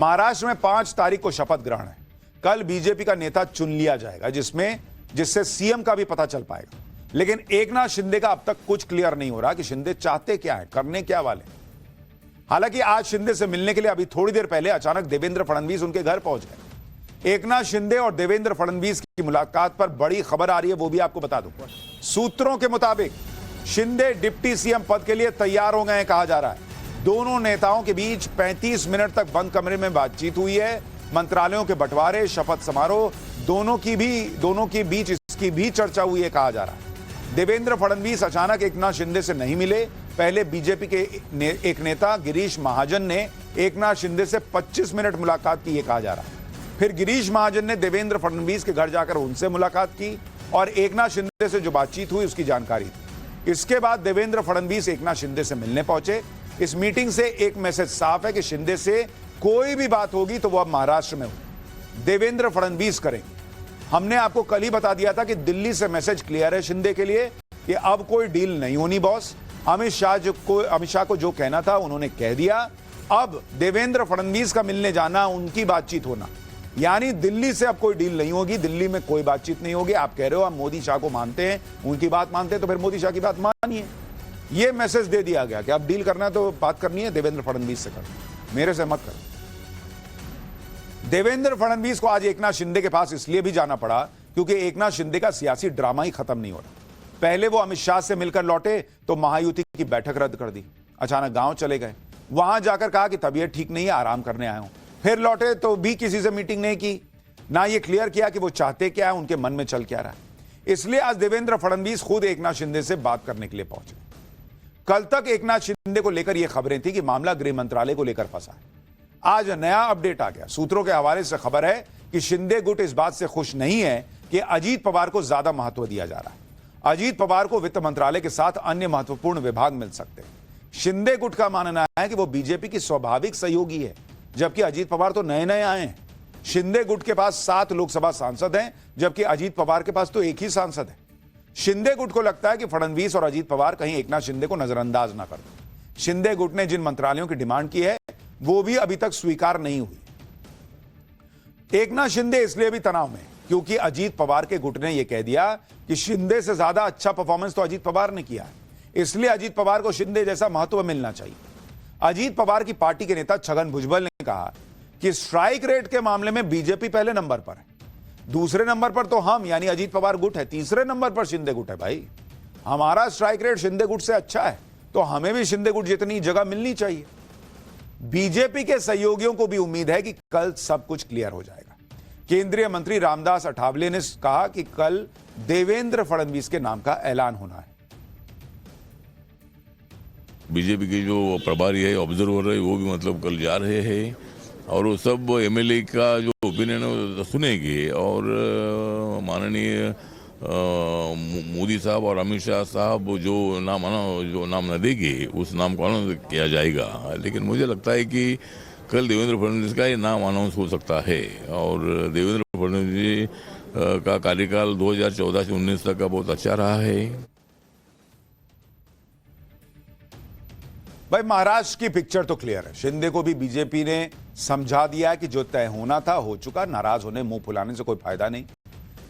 महाराष्ट्र में 5 तारीख को शपथ ग्रहण है। कल बीजेपी का नेता चुन लिया जाएगा, जिससे सीएम का भी पता चल पाएगा। लेकिन एकनाथ शिंदे का अब तक कुछ क्लियर नहीं हो रहा कि शिंदे चाहते क्या है, करने क्या वाले। हालांकि आज शिंदे से मिलने के लिए अभी थोड़ी देर पहले अचानक देवेंद्र फडणवीस उनके घर पहुंच गए। एकनाथ शिंदे और देवेंद्र फडणवीस की मुलाकात पर बड़ी खबर आ रही है, वो भी आपको बता दूं। सूत्रों के मुताबिक शिंदे डिप्टी सीएम पद के लिए तैयार हो गए हैं, कहा जा रहा है। दोनों नेताओं के बीच 35 मिनट तक बंद कमरे में बातचीत हुई है। मंत्रालयों के बंटवारे, शपथ समारोह, दोनों के बीच इसकी भी चर्चा हुई है, कहा जा रहा है। देवेंद्र फडणवीस अचानक एकनाथ शिंदे से नहीं मिले। पहले बीजेपी के एक नेता गिरीश महाजन ने एकनाथ शिंदे से 25 मिनट मुलाकात की, यह कहा जा रहा है। फिर गिरीश महाजन ने देवेंद्र फडणवीस के घर जाकर उनसे मुलाकात की और एकनाथ शिंदे से जो बातचीत हुई उसकी जानकारी दी। इसके बाद देवेंद्र फडणवीस एकनाथ शिंदे से मिलने पहुंचे। इस मीटिंग से एक मैसेज साफ है कि शिंदे से कोई भी बात होगी तो वो अब महाराष्ट्र में हो, देवेंद्र फडणवीस करेंगे। हमने आपको कल ही बता दिया था कि दिल्ली से मैसेज क्लियर है शिंदे के लिए कि अब कोई डील नहीं होनी बॉस। अमित शाह को जो कहना था उन्होंने कह दिया। अब देवेंद्र फडणवीस का मिलने जाना, उनकी बातचीत होना, यानी दिल्ली से अब कोई डील नहीं होगी, दिल्ली में कोई बातचीत नहीं होगी। आप कह रहे हो हम मोदी शाह को मानते हैं, उनकी बात मानते हैं, तो फिर मोदी शाह की बात मानिए। यह मैसेज दे दिया गया कि अब डील करना है तो बात करनी है देवेंद्र फडणवीस से करनी, मेरे से मत करो। देवेंद्र फडणवीस को आज एकनाथ शिंदे के पास इसलिए भी जाना पड़ा क्योंकि एकनाथ शिंदे का सियासी ड्रामा ही खत्म नहीं हो रहा। पहले वो अमित शाह से मिलकर लौटे तो महायुति की बैठक रद्द कर दी, अचानक गांव चले गए, वहां जाकर कहा कि तबीयत ठीक नहीं है, आराम करने आया हूं। फिर लौटे तो भी किसी से मीटिंग नहीं की, ना ये क्लियर किया कि वो चाहते क्या है, उनके मन में चल क्या रहा है। इसलिए आज देवेंद्र फडणवीस खुद एकनाथ शिंदे से बात करने के लिए पहुंचे। कल तक एकनाथ शिंदे को लेकर यह खबरें थी कि मामला गृह मंत्रालय को लेकर फंसा है। आज नया अपडेट आ गया। सूत्रों के हवाले से खबर है कि शिंदे गुट इस बात से खुश नहीं है कि अजीत पवार को ज्यादा महत्व दिया जा रहा है। अजीत पवार को वित्त मंत्रालय के साथ अन्य महत्वपूर्ण विभाग मिल सकते हैं। शिंदे गुट का मानना है कि वो बीजेपी की स्वाभाविक सहयोगी है, जबकि अजीत पवार तो नए नए आए हैं। शिंदे गुट के पास 7 लोकसभा सांसद हैं, जबकि अजीत पवार के पास तो एक ही सांसद है। शिंदे गुट को लगता है कि फडणवीस और अजीत पवार कहीं एकनाथ शिंदे को नजरअंदाज ना कर दें। शिंदे गुट ने जिन मंत्रालयों की डिमांड की है वो भी अभी तक स्वीकार नहीं हुई। एकनाथ शिंदे इसलिए भी तनाव में क्योंकि अजीत पवार के गुट ने यह कह दिया कि शिंदे से ज्यादा अच्छा परफॉर्मेंस तो अजीत पवार ने किया है, इसलिए अजीत पवार को शिंदे जैसा महत्व मिलना चाहिए। अजीत पवार की पार्टी के नेता छगन भुजबल ने कहा कि स्ट्राइक रेट के मामले में बीजेपी पहले नंबर पर है, दूसरे नंबर पर तो हम यानी अजीत पवार गुट है, तीसरे नंबर पर शिंदे गुट है। भाई हमारा स्ट्राइक रेट शिंदे गुट से अच्छा है तो हमें भी शिंदे गुट जितनी जगह मिलनी चाहिए। बीजेपी के सहयोगियों को भी उम्मीद है कि कल सब कुछ क्लियर हो जाएगा। केंद्रीय मंत्री रामदास अठावले ने कहा कि कल देवेंद्र फडणवीस के नाम का ऐलान होना है। बीजेपी के जो प्रभारी है, ऑब्जर्वर है, वो भी मतलब कल जा रहे हैं और वो सब एमएलए का जो ओपिनियन है सुनेंगे और माननीय मोदी साहब और अमित शाह साहब जो नाम न देंगे उस नाम को अनाउंस किया जाएगा। लेकिन मुझे लगता है कि कल देवेंद्र फडणवीस का ये नाम अनाउंस हो सकता है और देवेंद्र फडणवीस का कार्यकाल 2014 से 19 तक का बहुत अच्छा रहा है। भाई महाराष्ट्र की पिक्चर तो क्लियर है। शिंदे को भी बीजेपी ने समझा दिया कि जो तय होना था हो चुका, नाराज होने मुंह फुलाने से कोई फायदा नहीं।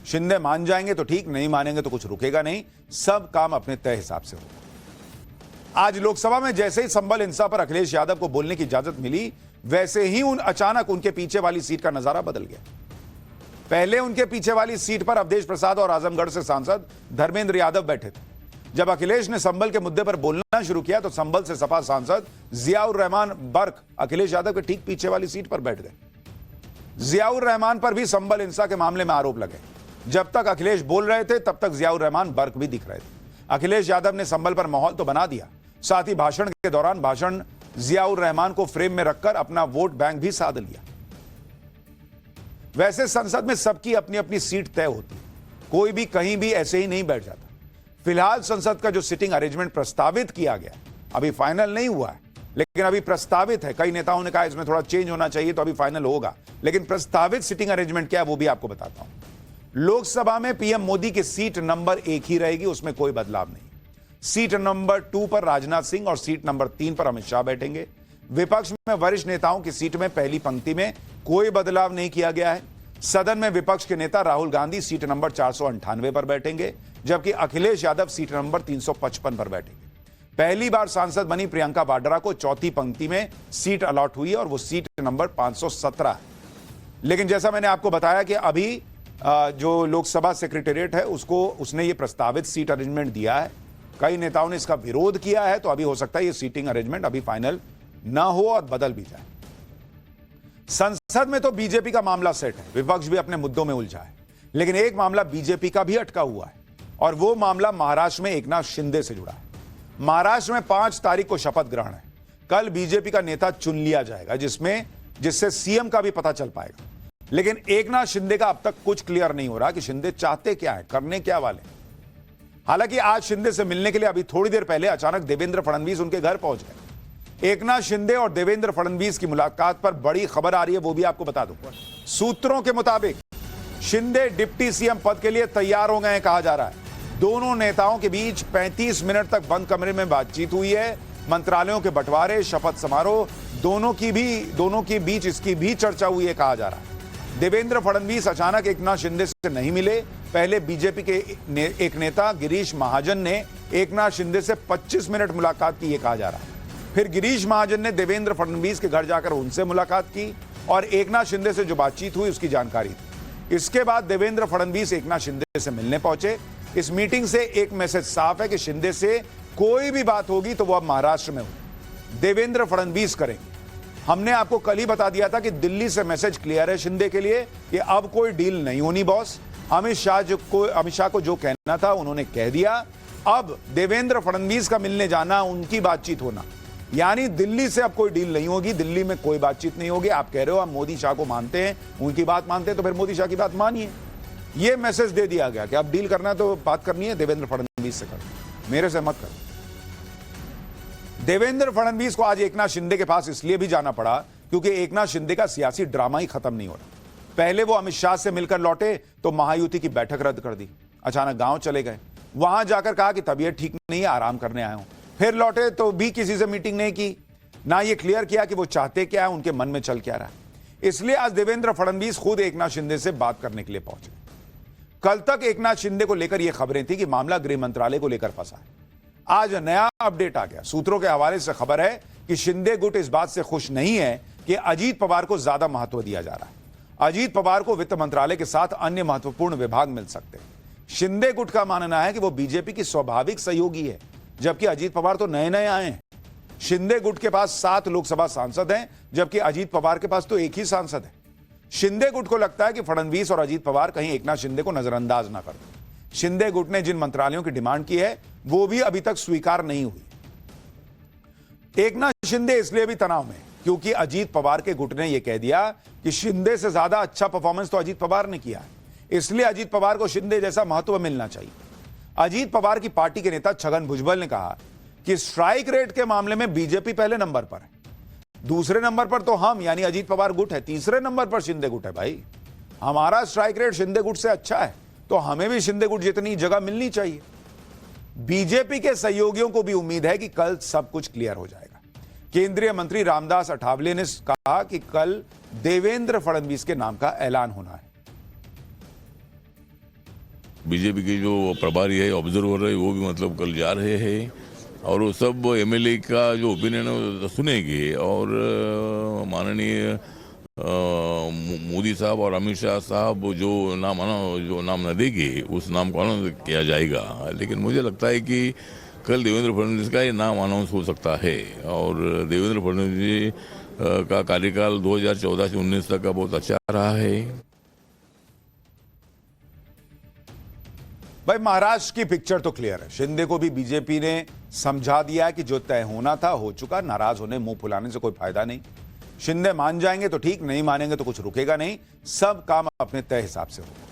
शिंदे मान जाएंगे तो ठीक, नहीं मानेंगे तो कुछ रुकेगा नहीं, सब काम अपने तय हिसाब से होगा। आज लोकसभा में जैसे ही संबल हिंसा पर अखिलेश यादव को बोलने की इजाजत मिली, वैसे ही अचानक उनके पीछे वाली सीट का नजारा बदल गया। पहले उनके पीछे वाली सीट पर अवधेश प्रसाद और आजमगढ़ से सांसद धर्मेंद्र यादव बैठे थे। जब अखिलेश ने संबल के मुद्दे पर बोलना शुरू किया तो संबल से सपा सांसद जियाउर रहमान बर्क अखिलेश यादव के ठीक पीछे वाली सीट पर बैठ गए। जियाउर रहमान पर भी संबल हिंसा के मामले में आरोप लगे। जब तक अखिलेश बोल रहे थे तब तक जियाउर रहमान बर्क भी दिख रहे थे। अखिलेश यादव ने संबल पर माहौल तो बना दिया, साथ ही भाषण के दौरान जियाउर रहमान को फ्रेम में रखकर अपना वोट बैंक भी साध लिया। वैसे संसद में सबकी अपनी अपनी सीट तय होती है, कोई भी कहीं भी ऐसे ही नहीं बैठ जाता। फिलहाल संसद का जो सिटिंग अरेंजमेंट प्रस्तावित किया गया, अभी फाइनल नहीं हुआ है, लेकिन अभी प्रस्तावित है। कई नेताओं ने कहा इसमें थोड़ा चेंज होना चाहिए तो अभी फाइनल होगा, लेकिन प्रस्तावित सिटिंग अरेंजमेंट क्या है वो भी आपको बताता हूं। लोकसभा में पीएम मोदी की सीट नंबर 1 ही रहेगी, उसमें कोई बदलाव नहीं। सीट नंबर 2 पर राजनाथ सिंह और सीट नंबर 3 पर अमित शाह बैठेंगे। विपक्ष में वरिष्ठ नेताओं की सीट में पहली पंक्ति में कोई बदलाव नहीं किया गया है। सदन में विपक्ष के नेता राहुल गांधी सीट नंबर 498 पर बैठेंगे, जबकि अखिलेश यादव सीट नंबर 355 पर बैठेंगे। पहली बार सांसद बनी प्रियंका वाड्रा को चौथी पंक्ति में सीट अलॉट हुई है और वो सीट नंबर 517 है। लेकिन जैसा मैंने आपको बताया कि अभी जो लोकसभा सेक्रेटेरिएट है उसने ये प्रस्तावित सीट अरेंजमेंट दिया है। कई नेताओं ने इसका विरोध किया है, तो अभी हो सकता है ये सीटिंग अरेंजमेंट अभी फाइनल ना हो और बदल भी जाए। संसद में तो बीजेपी का मामला सेट है, विपक्ष भी अपने मुद्दों में उलझा है, लेकिन एक मामला बीजेपी का भी अटका हुआ है और वो मामला महाराष्ट्र में एकनाथ शिंदे से जुड़ा है। महाराष्ट्र में 5 तारीख को शपथ ग्रहण है। कल बीजेपी का नेता चुन लिया जाएगा, जिससे सीएम का भी पता चल पाएगा। लेकिन एकनाथ शिंदे का अब तक कुछ क्लियर नहीं हो रहा कि शिंदे चाहते क्या है, करने क्या वाले। हालांकि आज शिंदे से मिलने के लिए अभी थोड़ी देर पहले अचानक देवेंद्र फडणवीस उनके घर पहुंच गए। एकनाथ शिंदे और देवेंद्र फडणवीस की मुलाकात पर बड़ी खबर आ रही है, वो भी आपको बता दूं। सूत्रों के मुताबिक शिंदे डिप्टी सीएम पद के लिए तैयार हो गए हैं, कहा जा रहा है। दोनों नेताओं के बीच 35 मिनट तक बंद कमरे में बातचीत हुई है। मंत्रालयों के बंटवारे, शपथ समारोह, दोनों के बीच इसकी भी चर्चा हुई है, कहा जा रहा है। देवेंद्र फडणवीस अचानक एकनाथ शिंदे से नहीं मिले। पहले बीजेपी के एक नेता गिरीश महाजन ने एकनाथ शिंदे से 25 मिनट मुलाकात की, यह कहा जा रहा है। फिर गिरीश महाजन ने देवेंद्र फडणवीस के घर जाकर उनसे मुलाकात की और एकनाथ शिंदे से जो बातचीत हुई उसकी जानकारी दी। इसके बाद देवेंद्र फडणवीस एकनाथ शिंदे से मिलने पहुंचे। इस मीटिंग से एक मैसेज साफ है कि शिंदे से कोई भी बात होगी तो वह अब महाराष्ट्र में हो, देवेंद्र फडणवीस करेंगे। हमने आपको कल ही बता दिया था कि दिल्ली से मैसेज क्लियर है शिंदे के लिए कि अब कोई डील नहीं होनी बॉस। अमित शाह को जो कहना था उन्होंने कह दिया। अब देवेंद्र फडणवीस का मिलने जाना, उनकी बातचीत होना, यानी दिल्ली से अब कोई डील नहीं होगी, दिल्ली में कोई बातचीत नहीं होगी। आप कह रहे हो हम मोदी शाह को मानते हैं, उनकी बात मानते हैं, तो फिर मोदी शाह की बात मानिए। यह मैसेज दे दिया गया कि अब डील करना है तो बात करनी है देवेंद्र फडणवीस से करो, मेरे से मत करो। देवेंद्र फडणवीस को आज एकनाथ शिंदे के पास इसलिए भी जाना पड़ा क्योंकि एकनाथ शिंदे का सियासी ड्रामा ही खत्म नहीं हो रहा। पहले वो अमित शाह से मिलकर लौटे तो महायुति की बैठक रद्द कर दी, अचानक गांव चले गए, वहां जाकर कहा कि तबीयत ठीक नहीं है, आराम करने आया हूं। फिर लौटे तो भी किसी से मीटिंग नहीं की, ना ये क्लियर किया कि वो चाहते क्या है, उनके मन में चल क्या रहा है। इसलिए आज देवेंद्र फडणवीस खुद एकनाथ शिंदे से बात करने के लिए पहुंचे। कल तक एकनाथ शिंदे को लेकर यह खबरें थी कि मामला गृह मंत्रालय को लेकर फंसा है। आज नया अपडेट आ गया। सूत्रों के हवाले से खबर है कि शिंदे गुट इस बात से खुश नहीं है कि अजीत पवार को ज्यादा महत्व दिया जा रहा है। अजीत पवार को वित्त मंत्रालय के साथ अन्य महत्वपूर्ण विभाग मिल सकते हैं। शिंदे गुट का मानना है कि वो बीजेपी की स्वाभाविक सहयोगी है, जबकि अजीत पवार तो नए नए आए हैं। शिंदे गुट के पास 7 लोकसभा सांसद हैं, जबकि अजीत पवार के पास तो एक ही सांसद है। शिंदे गुट को लगता है कि फडणवीस और अजीत पवार कहीं एकनाथ शिंदे को नजरअंदाज ना कर दें। शिंदे गुट ने जिन मंत्रालयों की डिमांड की है वो भी अभी तक स्वीकार नहीं हुई। एकनाथ शिंदे इसलिए भी तनाव में क्योंकि अजीत पवार के गुट ने यह कह दिया कि शिंदे से ज्यादा अच्छा परफॉर्मेंस तो अजीत पवार ने किया है, इसलिए अजीत पवार को शिंदे जैसा महत्व मिलना चाहिए। अजीत पवार की पार्टी के नेता छगन भुजबल ने कहा कि स्ट्राइक रेट के मामले में बीजेपी पहले नंबर पर है, दूसरे नंबर पर तो हम यानी अजीत पवार गुट है, तीसरे नंबर पर शिंदे गुट है। भाई हमारा स्ट्राइक रेट शिंदे गुट से अच्छा है तो हमें भी शिंदे गुट जितनी जगह मिलनी चाहिए। बीजेपी के सहयोगियों को भी उम्मीद है कि कल सब कुछ क्लियर हो जाएगा। केंद्रीय मंत्री रामदास अठावले ने कहा कि कल देवेंद्र फडणवीस के नाम का ऐलान होना है। बीजेपी के जो प्रभारी है, ऑब्जर्वर है, वो भी मतलब कल जा रहे हैं और वो सब एमएलए का जो ओपिनियन है सुनेंगे और माननीय मोदी साहब और अमित शाह साहब जो नाम न देंगे उस नाम को अनाउंस किया जाएगा। लेकिन मुझे लगता है कि कल देवेंद्र फडणवीस का ये नाम अनाउंस हो सकता है और देवेंद्र फडणवीस जी का कार्यकाल 2014 से 19 तक का बहुत अच्छा रहा है। भाई महाराष्ट्र की पिक्चर तो क्लियर है। शिंदे को भी बीजेपी ने समझा दिया है कि जो तय होना था हो चुका, नाराज होने मुंह फुलाने से कोई फायदा नहीं। शिंदे मान जाएंगे तो ठीक, नहीं मानेंगे तो कुछ रुकेगा नहीं, सब काम अपने तय हिसाब से होगा।